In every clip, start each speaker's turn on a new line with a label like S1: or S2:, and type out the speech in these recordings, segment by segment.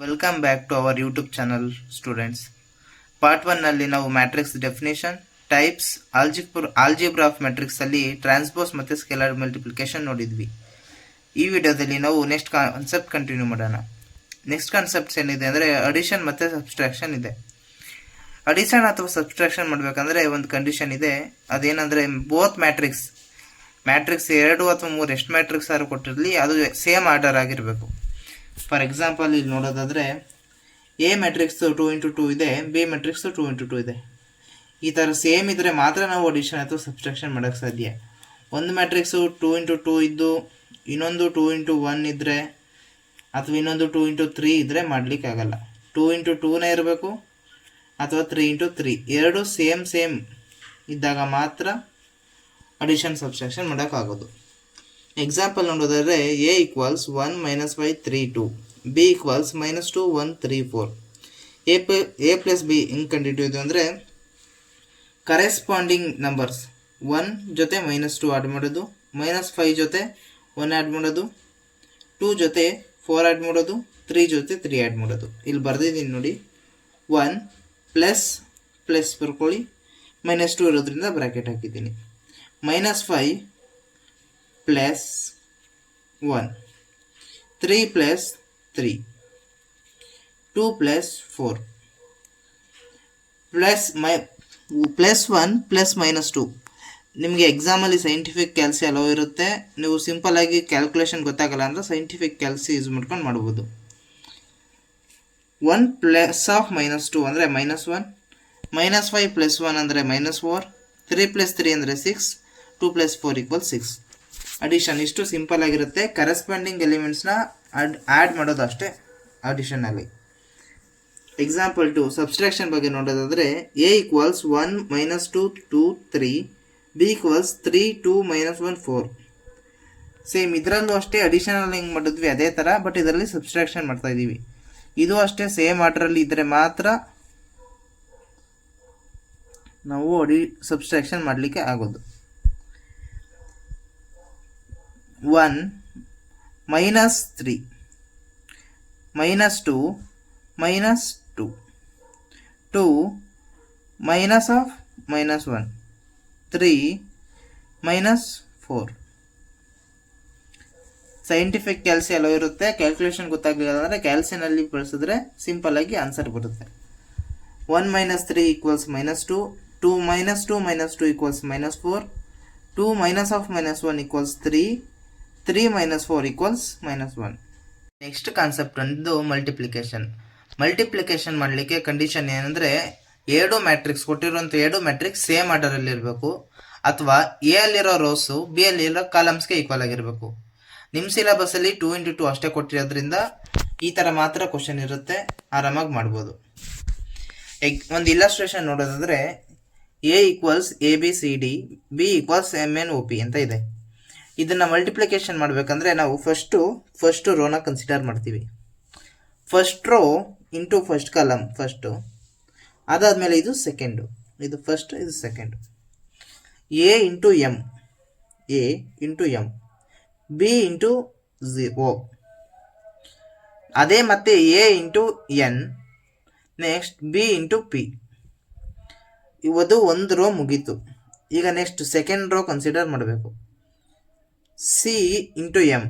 S1: Welcome back to our YouTube channel students. Part 1 ನಲ್ಲಿ ನಾವು matrix definition, types, algebra of matrix ಅಲ್ಲಿ transpose ಮತ್ತು scalar multiplication ನೋಡಿದ್ವಿ. ಈ ವಿಡಿಯೋದಲ್ಲಿ ನಾವು ನೆಕ್ಸ್ಟ್ ಕಾನ್ಸೆಪ್ಟ್ ಕಂಟಿನ್ಯೂ ಮಾಡೋಣ. ನೆಕ್ಸ್ಟ್ ಕಾನ್ಸೆಪ್ಟ್ಸ್ ಏನಿದೆ ಅಂದರೆ ಅಡಿಷನ್ ಮತ್ತು ಸಬ್ಸ್ಟ್ರಾಕ್ಷನ್ ಇದೆ. ಅಡಿಷನ್ ಅಥವಾ ಸಬ್ಸ್ಟ್ರಾಕ್ಷನ್ ಮಾಡಬೇಕಂದ್ರೆ ಒಂದು ಕಂಡೀಷನ್ ಇದೆ. ಅದೇನಂದರೆ ಬೋತ್ ಮ್ಯಾಟ್ರಿಕ್ಸ್ 2 ಅಥವಾ 3 ಎಷ್ಟು ಮ್ಯಾಟ್ರಿಕ್ಸ್ ಆದ್ರೂ ಕೊಟ್ಟಿರಲಿ, ಅದು ಸೇಮ್ ಆರ್ಡರ್ ಆಗಿರಬೇಕು. ಫಾರ್ ಎಕ್ಸಾಂಪಲ್ ಇಲ್ಲಿ ನೋಡೋದಾದರೆ ಎ ಮ್ಯಾಟ್ರಿಕ್ಸ್ 2 ಇಂಟು 2 ಇದೆ, ಬಿ ಮ್ಯಾಟ್ರಿಕ್ಸ್ 2 ಇಂಟು 2 ಇದೆ. ಈ ಥರ ಸೇಮ್ ಇದ್ದರೆ ಮಾತ್ರ ನಾವು ಅಡಿಷನ್ ಅಥವಾ ಸಬ್ಸ್ಟ್ರಾಕ್ಷನ್ ಮಾಡೋಕ್ಕೆ ಸಾಧ್ಯ. ಒಂದು ಮ್ಯಾಟ್ರಿಕ್ಸು 2 ಇಂಟು 2 ಇದ್ದು ಇನ್ನೊಂದು 2 ಇಂಟು 1 ಇದ್ದರೆ ಅಥವಾ ಇನ್ನೊಂದು 2 ಇಂಟು 3 ಇದ್ದರೆ ಮಾಡಲಿಕ್ಕಾಗಲ್ಲ. 2 ಇಂಟು 2ನೇ ಇರಬೇಕು ಅಥವಾ 3 ಇಂಟು 3 ಎರಡು ಸೇಮ್ ಇದ್ದಾಗ ಮಾತ್ರ ಅಡಿಷನ್ ಸಬ್ಸ್ಟ್ರಾಕ್ಷನ್ ಮಾಡೋಕ್ಕಾಗೋದು. ಎಕ್ಸಾಂಪಲ್ ನೋಡೋದಾದರೆ A equals 1 - 5 3 2, B equals -2 1 3 4. A plus B ಹೆಂಗೆ ಕಂಡುಹಿಡಿಯೋದು ಅಂದರೆ ಕರೆಸ್ಪಾಂಡಿಂಗ್ ನಂಬರ್ಸ್ 1 ಜೊತೆ -2 ಆ್ಯಡ್ ಮಾಡೋದು, -5 ಜೊತೆ 1 ಆ್ಯಡ್ ಮಾಡೋದು, 2 ಜೊತೆ 4 ಆ್ಯಡ್ ಮಾಡೋದು, 3 ಜೊತೆ 3 ಆ್ಯಡ್ ಮಾಡೋದು. ಇಲ್ಲಿ ಬರೆದಿದ್ದೀನಿ ನೋಡಿ, 1 ಪ್ಲಸ್ ಬರ್ಕೊಳ್ಳಿ, -2 ಇರೋದ್ರಿಂದ ಬ್ರ್ಯಾಕೆಟ್ ಹಾಕಿದ್ದೀನಿ, -5 plus 1, 3 plus 3, 2 plus 4, plus 1 plus -2. ನಿಮಗೆ ಎಕ್ಸಾಮಲ್ಲಿ ಸೈಂಟಿಫಿಕ್ ಕ್ಯಾಲ್ಸಿ ಅಲೋ ಇರುತ್ತೆ. ನೀವು ಸಿಂಪಲ್ಲಾಗಿ ಕ್ಯಾಲ್ಕುಲೇಷನ್ ಗೊತ್ತಾಗಲ್ಲ ಅಂದರೆ ಸೈಂಟಿಫಿಕ್ ಕ್ಯಾಲ್ಸಿ ಯೂಸ್ ಮಾಡ್ಕೊಂಡು ಮಾಡ್ಬೋದು. 1 ಪ್ಲಸ್ ಆಫ್ -2 ಅಂದರೆ -1, -5 ಪ್ಲಸ್ 1 ಅಂದರೆ -4, 3 ಪ್ಲಸ್ 3 ಅಂದರೆ 6, 2 ಪ್ಲಸ್ 4 = 6. ಅಡಿಷನ್ ಇಷ್ಟು ಸಿಂಪಲ್ ಆಗಿರುತ್ತೆ. ಕರೆಸ್ಪಾಂಡಿಂಗ್ ಎಲಿಮೆಂಟ್ಸ್ನ ಆ್ಯಡ್ ಮಾಡೋದು ಅಷ್ಟೇ ಅಡಿಷನಲ್ಲಿ. ಎಕ್ಸಾಂಪಲ್ 2 ಸಬ್ಸ್ಟ್ರಾಕ್ಷನ್ ಬಗ್ಗೆ ನೋಡೋದಾದರೆ A equals 1 - 2 2 3, B equals 3 2 - 1 4. Same ಇದರಲ್ಲೂ ಅಷ್ಟೇ ಅಡಿಷನಲ್ಲಿ ಹೆಂಗೆ ಮಾಡಿದ್ವಿ ಅದೇ ಥರ, ಬಟ್ ಇದರಲ್ಲಿ ಸಬ್ಸ್ಟ್ರಾಕ್ಷನ್ ಮಾಡ್ತಾ ಇದ್ದೀವಿ. ಇದು ಅಷ್ಟೇ ಸೇಮ್ ಆರ್ಡ್ರಲ್ಲಿ ಇದ್ದರೆ ಮಾತ್ರ ನಾವು ಸಬ್ಸ್ಟ್ರಾಕ್ಷನ್ ಮಾಡಲಿಕ್ಕೆ ಆಗೋದು. 1 -3 -2 -2, 2 minus of -1, 3 -4. ಸೈಂಟಿಫಿಕ್ ಕ್ಯಾಲ್ಸಿ ಅಲೋ ಇರುತ್ತೆ. ಕ್ಯಾಲ್ಕುಲೇಷನ್ ಗೊತ್ತಾಗಲಿಲ್ಲ ಅಂದರೆ ಕ್ಯಾಲ್ಸಿನಲ್ಲಿ ಬಳಸಿದ್ರೆ ಸಿಂಪಲ್ಲಾಗಿ ಆನ್ಸರ್ ಬರುತ್ತೆ. 1 - 3 = -2, 2 - 2 - 2 = -4, 2 minus of -1 = 3, 3 - 4 = -1. ನೆಕ್ಸ್ಟ್ ಕಾನ್ಸೆಪ್ಟ್ ಒಂದು ಮಲ್ಟಿಪ್ಲಿಕೇಶನ್ ಮಾಡಲಿಕ್ಕೆ ಕಂಡೀಷನ್ ಏನಂದರೆ ಎರಡು ಮ್ಯಾಟ್ರಿಕ್ಸ್ ಕೊಟ್ಟಿರುವಂಥ ಎರಡು ಮ್ಯಾಟ್ರಿಕ್ಸ್ ಸೇಮ್ ಆರ್ಡರಲ್ಲಿ ಇರಬೇಕು, ಅಥವಾ ಎ ಅಲ್ಲಿರೋ ರೋಸು ಬಿ ಅಲ್ಲಿರೋ ಕಾಲಮ್ಸ್ಗೆ ಈಕ್ವಲ್ ಆಗಿರಬೇಕು. ನಿಮ್ಮ ಸಿಲೆಬಸ್ಸಲ್ಲಿ 2 ಇಂಟು 2 ಅಷ್ಟೇ ಕೊಟ್ಟಿರೋದ್ರಿಂದ ಈ ಥರ ಮಾತ್ರ ಕ್ವಶನ್ ಇರುತ್ತೆ, ಆರಾಮಾಗಿ ಮಾಡ್ಬೋದು. ಒಂದು ಇಲ್ಲಸ್ಟ್ರೇಷನ್ ನೋಡೋದಾದರೆ A equals ABCD, B equals MNOP ಅಂತ ಇದೆ. ಇದನ್ನು ಮಲ್ಟಿಪ್ಲಿಕೇಶನ್ ಮಾಡಬೇಕಂದ್ರೆ ನಾವು ಫಸ್ಟು ರೋನ ಕನ್ಸಿಡರ್ ಮಾಡ್ತೀವಿ. First row into first column first, ಅದಾದಮೇಲೆ ಇದು ಸೆಕೆಂಡು, ಇದು ಫಸ್ಟ್ ಇದು second. A into M, B into O, ಅದೇ ಮತ್ತೆ A into N, next B into P. ಇವತ್ತು ಒಂದು ರೋ ಮುಗೀತು. ಈಗ ನೆಕ್ಸ್ಟ್ ಸೆಕೆಂಡ್ ರೋ ಕನ್ಸಿಡರ್ ಮಾಡಬೇಕು. C into M,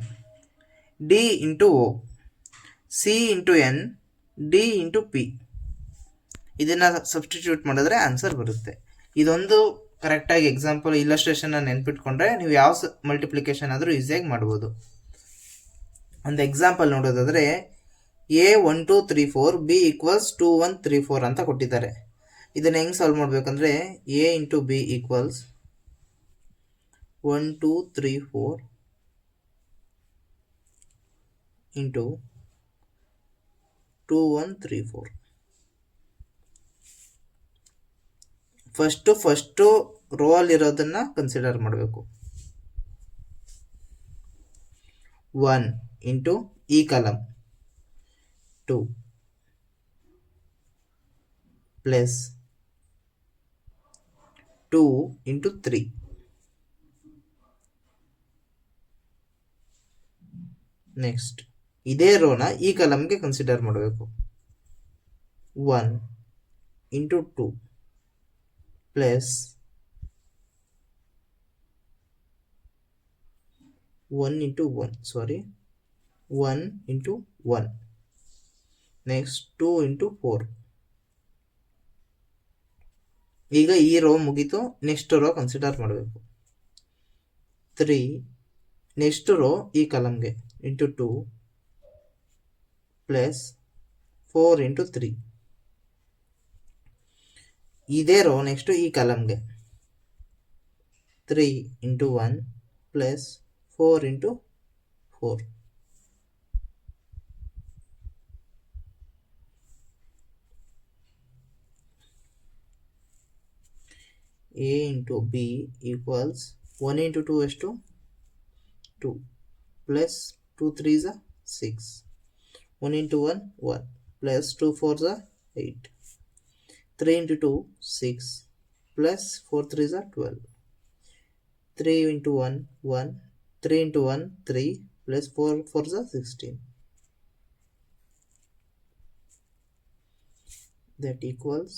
S1: D into O, C into N, D into P. ಇದನ್ನು substitute ಮಾಡಿದ್ರೆ answer ಬರುತ್ತೆ. ಇದೊಂದು ಕರೆಕ್ಟಾಗಿ ಎಕ್ಸಾಂಪಲ್ ಇಲ್ಲಸ್ಟ್ರೇಷನ್ನ ನೆನ್ಪಿಟ್ಕೊಂಡ್ರೆ ನೀವು ಯಾವ ಮಲ್ಟಿಪ್ಲಿಕೇಶನ್ ಆದರೂ ಈಸಿಯಾಗಿ ಮಾಡ್ಬೋದು. ಒಂದು ಎಕ್ಸಾಂಪಲ್ ನೋಡೋದಾದರೆ ಎ 1 2 3 4, ಬಿ ಈಕ್ವಲ್ಸ್ 2 1 3 4 ಅಂತ ಕೊಟ್ಟಿದ್ದಾರೆ. ಇದನ್ನು ಹೆಂಗೆ ಸಾಲ್ವ್ ಮಾಡಬೇಕಂದ್ರೆ A into B equals 1 2 3 4 into 2 1 3 4. First row ಅಲ್ಲಿರೋದನ್ನು ಕನ್ಸಿಡರ್ ಮಾಡಬೇಕು. 1 ಇಂಟು ಈ ಕಾಲಮ್ 2 ಪ್ಲಸ್ 2 ಇಂಟು 3, ನೆಕ್ಸ್ಟ್ ಇದೇ ರೋನ ಈ ಕಾಲಮ್ಗೆ ಕನ್ಸಿಡರ್ ಮಾಡಬೇಕು. 1 into 2 plus 1 into 1 next 2 into 4. ಈಗ ಈ ರೋ ಮುಗೀತು. ನೆಕ್ಸ್ಟ್ ರೋ ಕನ್ಸಿಡರ್ ಮಾಡಬೇಕು. 3 ನೆಕ್ಸ್ಟ್ ರೋ ಈ ಕಾಲಮ್ಗೆ ಇಂಟು 2 ಪ್ಲಸ್ 4 ಇಂಟು 3. ಇದೇ ರೋ ನೆಕ್ಸ್ಟ್ ಈ ಕಾಲಮ್ಗೆ 3 into 1 plus 4 into 4. A into B equals 1 into 2 ಎಷ್ಟು 2 plus 2 3 is 6. 1 into 1 1 plus 2 4 is 8. 3 into 2 6 plus 4 3 is 12. 3 into 1 1 3 into 1 3 plus 4 4 is 16. That equals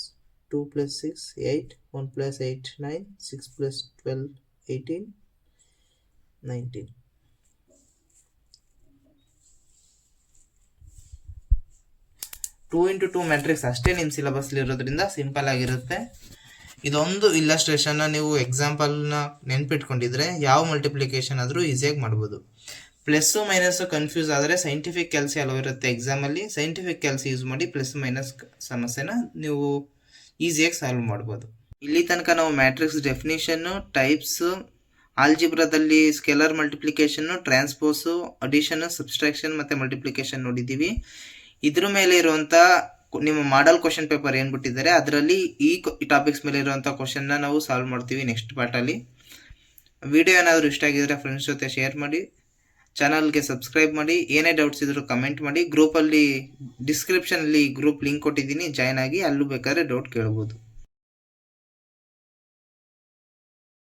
S1: 2 plus 6 8 1 plus 8 9 6 plus 12 18 19. Two into 2 matrix ಅಷ್ಟೇ ನಿಮ್ಮ ಸಿಲೆಬಸ್ಲಿ ಇರೋದ್ರಿಂದ simple ಆಗಿರುತ್ತೆ. ಇದೊಂದು ಇಲ್ಲಸ್ಟ್ರೇಷನ್ನ ನೀವು ಎಕ್ಸಾಂಪಲ್ನ ನೆನ್ಪಿಟ್ಕೊಂಡಿದ್ರೆ ಯಾವ multiplication ಆದರೂ ಈಸಿಯಾಗಿ ಮಾಡ್ಬೋದು. ಪ್ಲಸ್ಸು ಮೈನಸ್ಸು ಕನ್ಫ್ಯೂಸ್ ಆದರೆ ಸೈಂಟಿಫಿಕ್ ಕ್ಯಾಲ್ಸಿ ಅಲೋ ಇರುತ್ತೆ ಎಕ್ಸಾಮಲ್ಲಿ. ಸೈಂಟಿಫಿಕ್ ಕ್ಯಾಲ್ಸಿ ಯೂಸ್ ಮಾಡಿ ಪ್ಲಸ್ ಮೈನಸ್ ಸಮಸ್ಯೆನ ನೀವು ಈಸಿಯಾಗಿ ಸಾಲ್ವ್ ಮಾಡ್ಬೋದು. ಇಲ್ಲಿ ತನಕ ನಾವು ಮ್ಯಾಟ್ರಿಕ್ಸ್ ಡೆಫಿನಿಷನ್ನು, ಟೈಪ್ಸು, ಆಲ್ಜಿಬ್ರಾದಲ್ಲಿ ಸ್ಕೆಲರ್ ಮಲ್ಟಿಪ್ಲಿಕೇಶನ್ನು, ಟ್ರಾನ್ಸ್ಪೋಸು, ಅಡಿಷನ್, ಸಬ್ಸ್ಟ್ರಾಕ್ಷನ್ ಮತ್ತು ಮಲ್ಟಿಪ್ಲಿಕೇಶನ್ ನೋಡಿದ್ದೀವಿ. ಇದ್ರ ಮೇಲೆ ಇರುವಂಥ ನಿಮ್ಮ ಮಾಡಲ್ ಕ್ವಶನ್ ಪೇಪರ್ ಏನು ಬಿಟ್ಟಿದ್ದಾರೆ ಅದರಲ್ಲಿ ಈ ಟಾಪಿಕ್ಸ್ ಮೇಲೆ ಇರುವಂಥ ಕ್ವಶನ್ನ ನಾವು ಸಾಲ್ವ್ ಮಾಡ್ತೀವಿ ನೆಕ್ಸ್ಟ್ ಪಾರ್ಟಲ್ಲಿ. ವಿಡಿಯೋ ಏನಾದರೂ ಇಷ್ಟ ಆಗಿದ್ರೆ ಫ್ರೆಂಡ್ಸ್ ಜೊತೆ ಶೇರ್ ಮಾಡಿ, ಚಾನಲ್ಗೆ ಸಬ್ಸ್ಕ್ರೈಬ್ ಮಾಡಿ. ಏನೇ ಡೌಟ್ಸ್ ಇದ್ದರೂ ಕಮೆಂಟ್ ಮಾಡಿ. ಗ್ರೂಪಲ್ಲಿ ಡಿಸ್ಕ್ರಿಪ್ಷನಲ್ಲಿ ಗ್ರೂಪ್ ಲಿಂಕ್ ಕೊಟ್ಟಿದ್ದೀನಿ, ಜಾಯ್ನ್ ಆಗಿ, ಅಲ್ಲೂ ಬೇಕಾದ್ರೆ ಡೌಟ್ ಕೇಳ್ಬೋದು.